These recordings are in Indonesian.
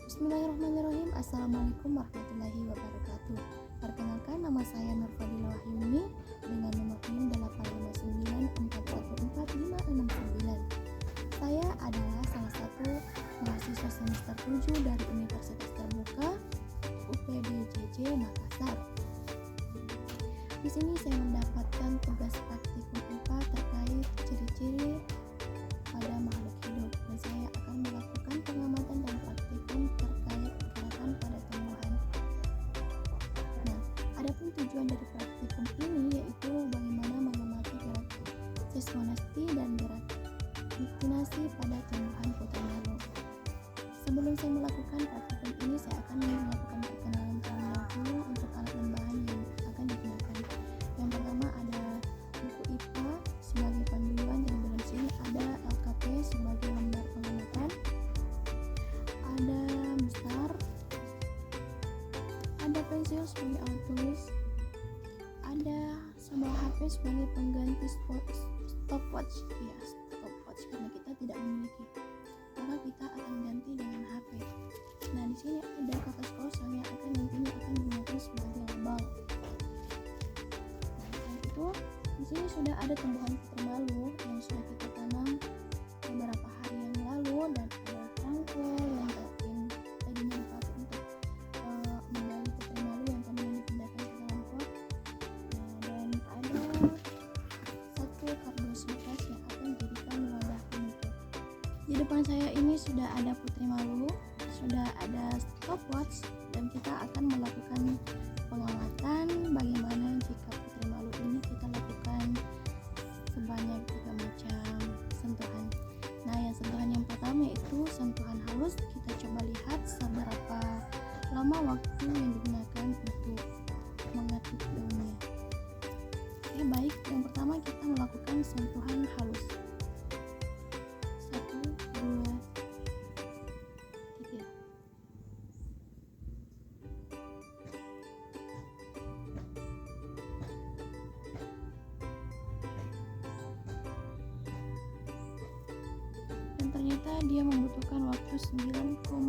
Bismillahirrahmanirrahim. Assalamualaikum warahmatullahi wabarakatuh. Perkenalkan, nama saya Nurfadila Wahyuni dengan nomor NIM 85941445569. Saya adalah salah satu mahasiswa semester 7 dari Universitas Terbuka UPBJJ Makassar. Di sini saya mendapatkan tugas praktikum IPA terkait ciri-ciri pada makhluk hidup, dan saya akan melakukan pengamatan dan praktikum terkait gerakan pada tumbuhan. Nah, adapun tujuan dari praktikum ini yaitu bagaimana mengamati gerak seismolasti dan gerak diktinasi pada tumbuhan putermalu. Sebelum saya melakukan praktikum ini, saya akan melakukan perkenalan terlebih dahulu untuk alat dan bahan yang akan digunakan. Yang pertama ada buku IPA sebagai panduan, dan dalam sini ada LKP sebagai lembar pengamatan, ada mistar, ada pensil sebagai alat tulis, ada sebuah HP sebagai pengganti stopwatch, karena kita tidak memiliki, maka kita akan ganti dengan HP. Nah, di sini ada kertas kosong yang nantinya akan digunakan sebagai label. Nah, selain itu di sini sudah ada tumbuhan putermalu yang sudah kita tanam beberapa hari yang lalu, dan ada cangkul yang tadinya dipakai untuk menggali putermalu yang kemudian dipindahkan ke dalam pot. Nah, dan ada satu kardus bekas yang akan dijadikan wadah penutup. Di depan saya ini sudah ada putermalu, sudah ada stopwatch, dan kita akan melakukan pengamatan bagaimana jika putermalu ini kita lakukan sebanyak 3 macam sentuhan. Nah, yang sentuhan yang pertama yaitu sentuhan halus. Kita coba lihat seberapa lama waktu yang digunakan untuk mengetuk daunnya. Oke, baik. Yang pertama kita melakukan sentuhan halus. 1, 2, 3. Dan ternyata dia membutuhkan waktu 9,48.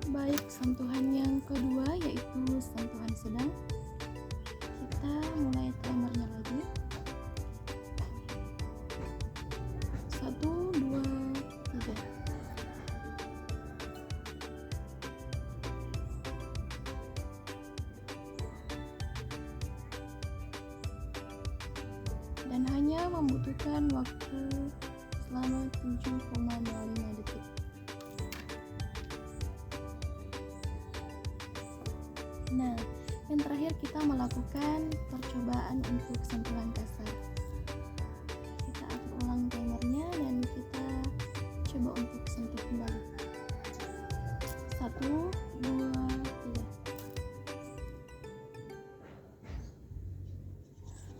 Baik, sentuhan yang kedua yaitu sentuhan sedang. Kita mulai timernya lagi. 1, 2, 3. Dan hanya membutuhkan waktu selama 7,05 detik. Nah, yang terakhir kita melakukan percobaan untuk sentuhan kasar. Kita atur ulang timernya dan kita coba untuk sentuh kembali. 1, 2, 3.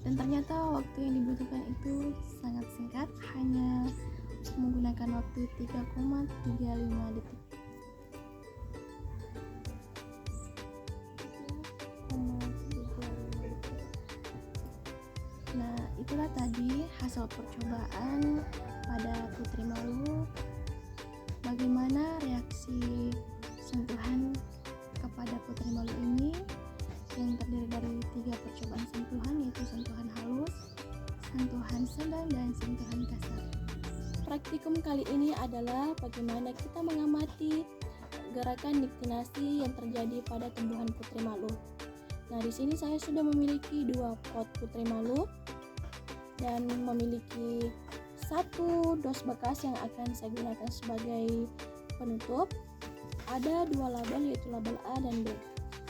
Dan ternyata waktu yang dibutuhkan itu sangat singkat, hanya menggunakan waktu 3,35 detik. Nah, itulah tadi hasil percobaan pada putermalu. Bagaimana reaksi sentuhan kepada putermalu ini yang terdiri dari 3 percobaan sentuhan, yaitu sentuhan halus, sentuhan sedang, dan sentuhan kasar. Praktikum kali ini adalah bagaimana kita mengamati gerakan diktinasi yang terjadi pada tumbuhan putermalu. Nah, di sini saya sudah memiliki 2 pot putermalu dan memiliki 1 dos bekas yang akan saya gunakan sebagai penutup. Ada 2 label, yaitu label A dan B.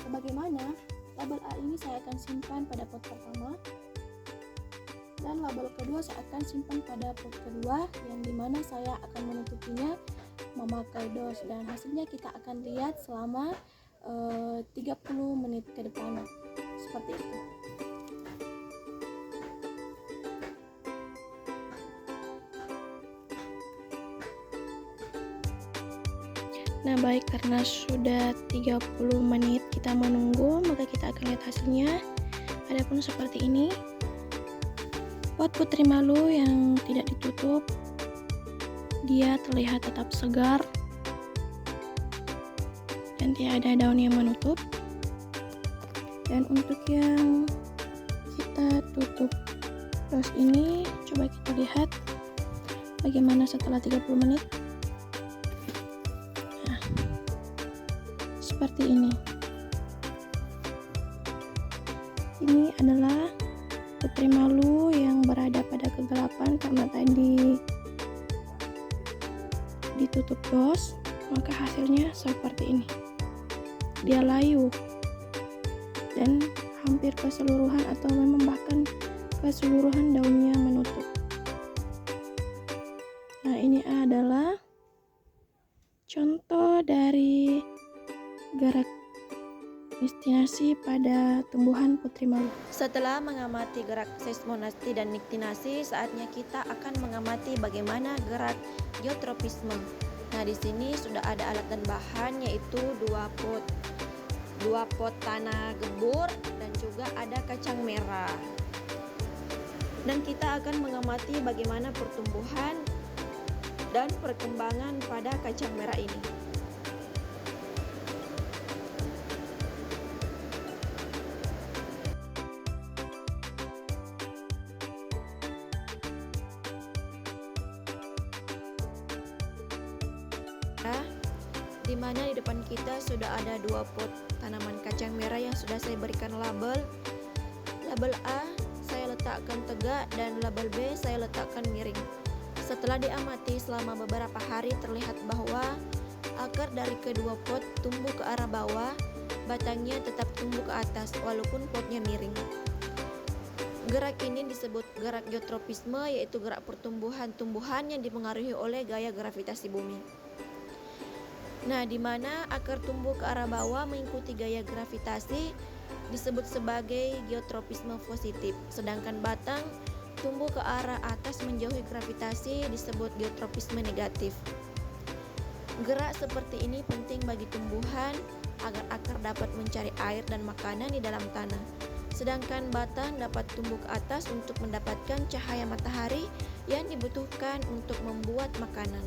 Sebagaimana label A ini saya akan simpan pada pot pertama, dan label kedua saya akan simpan pada pot kedua, yang dimana saya akan menutupinya memakai dos, dan hasilnya kita akan lihat selama 30 menit ke depan, seperti itu. Nah, baik, karena sudah 30 menit kita menunggu, maka kita akan lihat hasilnya. Adapun seperti ini. Pot putri malu yang tidak ditutup, dia terlihat tetap segar dan tiada daun yang menutup. Dan untuk yang kita tutup dos ini, coba kita lihat bagaimana setelah 30 menit. Nah, seperti ini. Ini adalah putri malu yang berada pada kegelapan karena tadi ditutup dos, maka hasilnya seperti ini. Dia layu dan hampir keseluruhan atau memang bahkan keseluruhan daunnya menutup. Nah, ini adalah contoh dari gerak nistinasi pada tumbuhan putri malu. Setelah mengamati gerak seismonasti dan niktinasi, saatnya kita akan mengamati bagaimana gerak geotropisme. Nah, di sini sudah ada alat dan bahan, yaitu dua pot tanah gembur dan juga ada kacang merah. Dan kita akan mengamati bagaimana pertumbuhan dan perkembangan pada kacang merah ini. Di mana di depan kita sudah ada dua pot tanaman kacang merah yang sudah saya berikan label. Label A saya letakkan tegak dan label B saya letakkan miring. Setelah diamati selama beberapa hari, terlihat bahwa akar dari kedua pot tumbuh ke arah bawah, batangnya tetap tumbuh ke atas walaupun potnya miring. Gerak ini disebut gerak geotropisme, yaitu gerak pertumbuhan tumbuhan yang dipengaruhi oleh gaya gravitasi bumi. Nah, di mana akar tumbuh ke arah bawah mengikuti gaya gravitasi disebut sebagai geotropisme positif, sedangkan batang tumbuh ke arah atas menjauhi gravitasi disebut geotropisme negatif. Gerak seperti ini penting bagi tumbuhan agar akar dapat mencari air dan makanan di dalam tanah, sedangkan batang dapat tumbuh ke atas untuk mendapatkan cahaya matahari yang dibutuhkan untuk membuat makanan.